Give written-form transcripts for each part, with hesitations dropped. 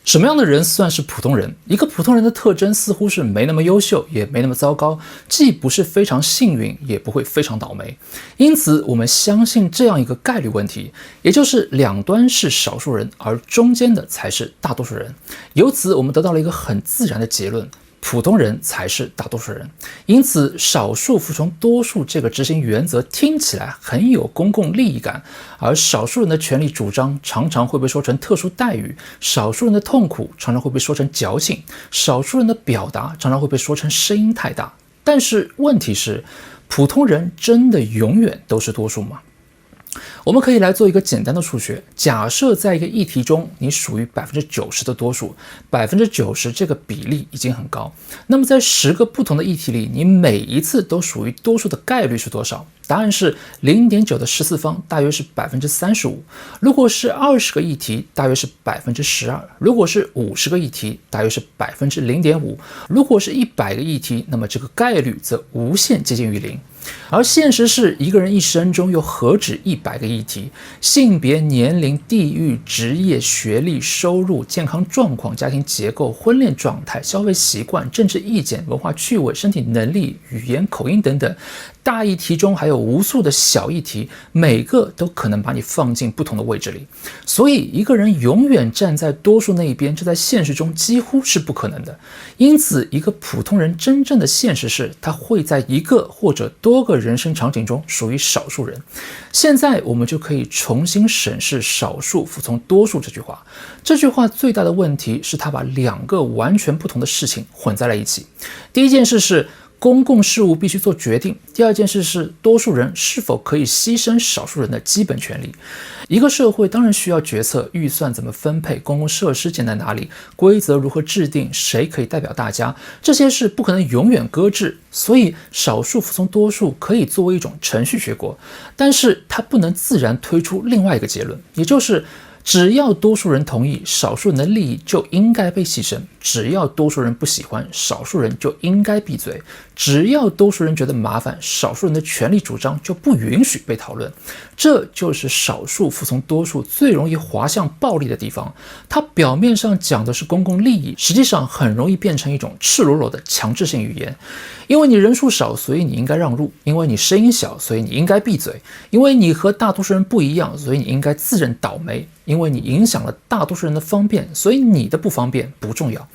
什么样的人算是普通人？一个普通人的特征似乎是没那么优秀，也没那么糟糕，既不是非常幸运，也不会非常倒霉。因此，我们相信这样一个概率问题，也就是两端是少数人，而中间的才是大多数人。由此，我们得到了一个很自然的结论。普通人才是大多数人，因此少数服从多数这个执行原则听起来很有公共利益感，而少数人的权利主张常常会被说成特殊待遇，少数人的痛苦常常会被说成矫情，少数人的表达常常会被说成声音太大。但是问题是，普通人真的永远都是多数吗？我们可以来做一个简单的数学，假设在一个议题中，你属于90%的多数，90%这个比例已经很高。那么在10个不同的议题里，你每一次都属于多数的概率是多少？答案是0.9的14方，大约是35%。如果是20个议题，大约是12%；如果是50个议题，大约是0.5%；如果是100个议题，那么这个概率则无限接近于0。而现实是，一个人一生中又何止100个议题？性别、年龄、地域、职业、学历、收入、健康状况、家庭结构、婚恋状态、消费习惯、政治意见、文化趣味、身体能力、语言口音等等。大议题中还有无数的小议题，每个都可能把你放进不同的位置里。所以一个人永远站在多数那一边，这在现实中几乎是不可能的。因此，一个普通人真正的现实是，他会在一个或者多个人生场景中属于少数人。现在我们就可以重新审视少数服从多数这句话。这句话最大的问题是，他把两个完全不同的事情混在了一起。第一件事是公共事务必须做决定，第二件事是多数人是否可以牺牲少数人的基本权利。一个社会当然需要决策，预算怎么分配，公共设施建在哪里，规则如何制定，谁可以代表大家，这些事不可能永远搁置。所以少数服从多数可以作为一种程序结果，但是它不能自然推出另外一个结论，也就是只要多数人同意，少数人的利益就应该被牺牲；只要多数人不喜欢，少数人就应该闭嘴；只要多数人觉得麻烦，少数人的权利主张就不允许被讨论。这就是少数服从多数最容易滑向暴力的地方。它表面上讲的是公共利益，实际上很容易变成一种赤裸裸的强制性语言。因为你人数少，所以你应该让路；因为你声音小，所以你应该闭嘴；因为你和大多数人不一样，所以你应该自认倒霉；因为你影响了大多数人的方便，所以你的不方便不重要。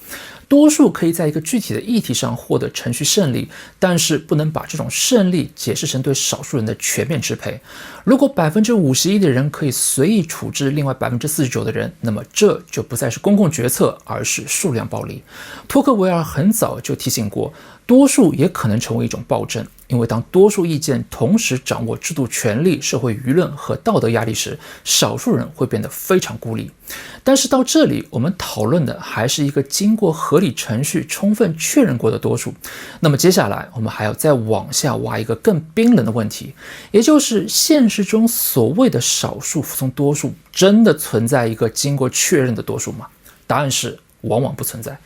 多数可以在一个具体的议题上获得程序胜利，但是不能把这种胜利解释成对少数人的全面支配。如果51%的人可以随意处置另外49%的人，那么这就不再是公共决策，而是数量暴力。托克维尔很早就提醒过，多数也可能成为一种暴政，因为当多数意见同时掌握制度权力、社会舆论和道德压力时，少数人会变得非常孤立。但是到这里，我们讨论的还是一个经过合理程序充分确认过的多数。那么接下来，我们还要再往下挖一个更冰冷的问题，也就是现实中所谓的少数服从多数，真的存在一个经过确认的多数吗？答案是往往不存在。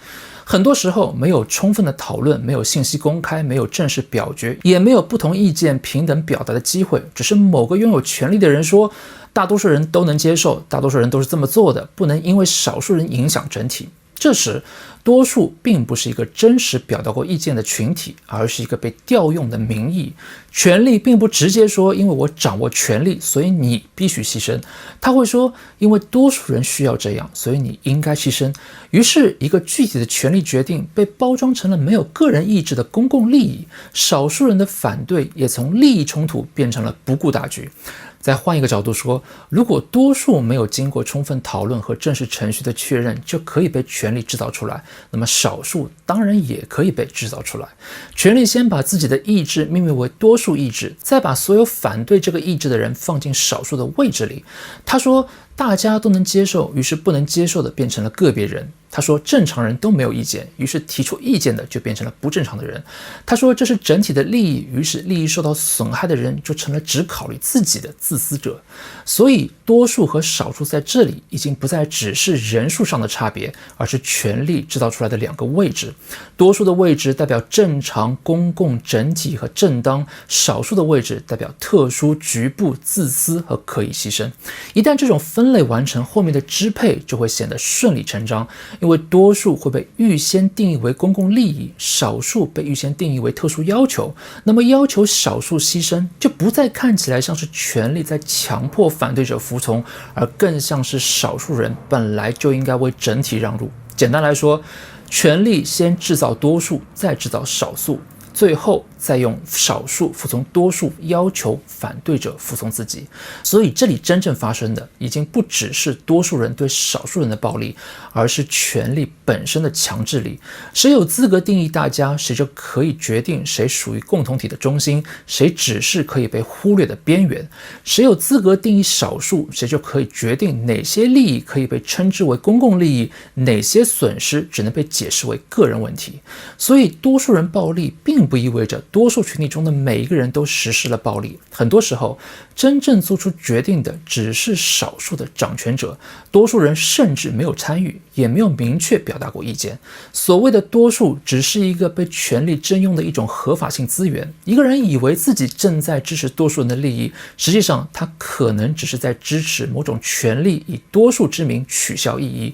很多时候没有充分的讨论，没有信息公开，没有正式表决，也没有不同意见平等表达的机会，只是某个拥有权力的人说，大多数人都能接受，大多数人都是这么做的，不能因为少数人影响整体。这时，多数并不是一个真实表达过意见的群体，而是一个被调用的名义。权力并不直接说，因为我掌握权力，所以你必须牺牲。他会说，因为多数人需要这样，所以你应该牺牲。于是，一个具体的权力决定被包装成了没有个人意志的公共利益，少数人的反对也从利益冲突变成了不顾大局。再换一个角度说，如果多数没有经过充分讨论和正式程序的确认就可以被权力制造出来，那么少数当然也可以被制造出来。权力先把自己的意志命名为多数意志，再把所有反对这个意志的人放进少数的位置里。他说大家都能接受，于是不能接受的变成了个别人。他说正常人都没有意见，于是提出意见的就变成了不正常的人。他说这是整体的利益，于是利益受到损害的人就成了只考虑自己的自私者。所以多数和少数在这里已经不再只是人数上的差别，而是权力制造出来的两个位置。多数的位置代表正常、公共、整体和正当，少数的位置代表特殊、局部、自私和可以牺牲。一旦这种分分类完成，后面的支配就会显得顺理成章，因为多数会被预先定义为公共利益，少数被预先定义为特殊要求，那么要求少数牺牲，就不再看起来像是权力在强迫反对者服从，而更像是少数人本来就应该为整体让路。简单来说，权力先制造多数，再制造少数，最后再用少数服从多数，要求反对者服从自己。所以这里真正发生的已经不只是多数人对少数人的暴力，而是权力本身的强制力。谁有资格定义大家，谁就可以决定谁属于共同体的中心，谁只是可以被忽略的边缘。谁有资格定义少数，谁就可以决定哪些利益可以被称之为公共利益，哪些损失只能被解释为个人问题。所以多数人暴力并不意味着多数群体中的每一个人都实施了暴力，很多时候真正做出决定的只是少数的掌权者，多数人甚至没有参与，也没有明确表达过意见。所谓的多数只是一个被权力征用的一种合法性资源，一个人以为自己正在支持多数人的利益，实际上他可能只是在支持某种权力以多数之名取消异议。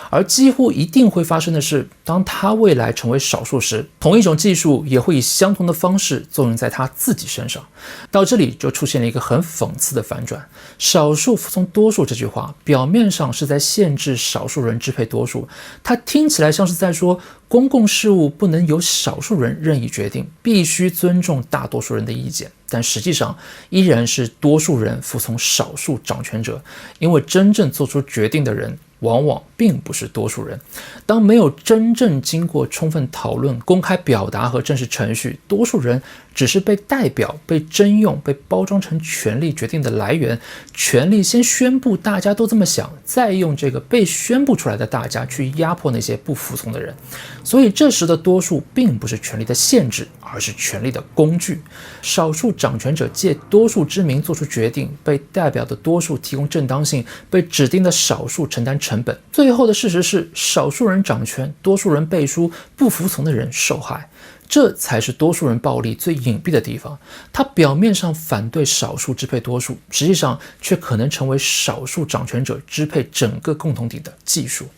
而几乎一定会发生的是，当他未来成为少数时，同一种技术也会以相同的方式作用在他自己身上。到这里就出现了一个很讽刺的反转，少数服从多数这句话表面上是在限制少数人支配多数，它听起来像是在说公共事务不能由少数人任意决定，必须尊重大多数人的意见，但实际上依然是多数人服从少数掌权者，因为真正做出决定的人往往并不是多数人。当没有真正经过充分讨论、公开表达和正式程序，多数人只是被代表、被征用、被包装成权力决定的来源。权力先宣布大家都这么想，再用这个被宣布出来的大家去压迫那些不服从的人。所以这时的多数并不是权力的限制，而是权力的工具。少数掌权者借多数之名做出决定，被代表的多数提供正当性，被指定的少数承担成本。最后的事实是，少数人掌权，多数人背书，不服从的人受害。这才是多数人暴力最隐蔽的地方，它表面上反对少数支配多数，实际上却可能成为少数掌权者支配整个共同体的技术。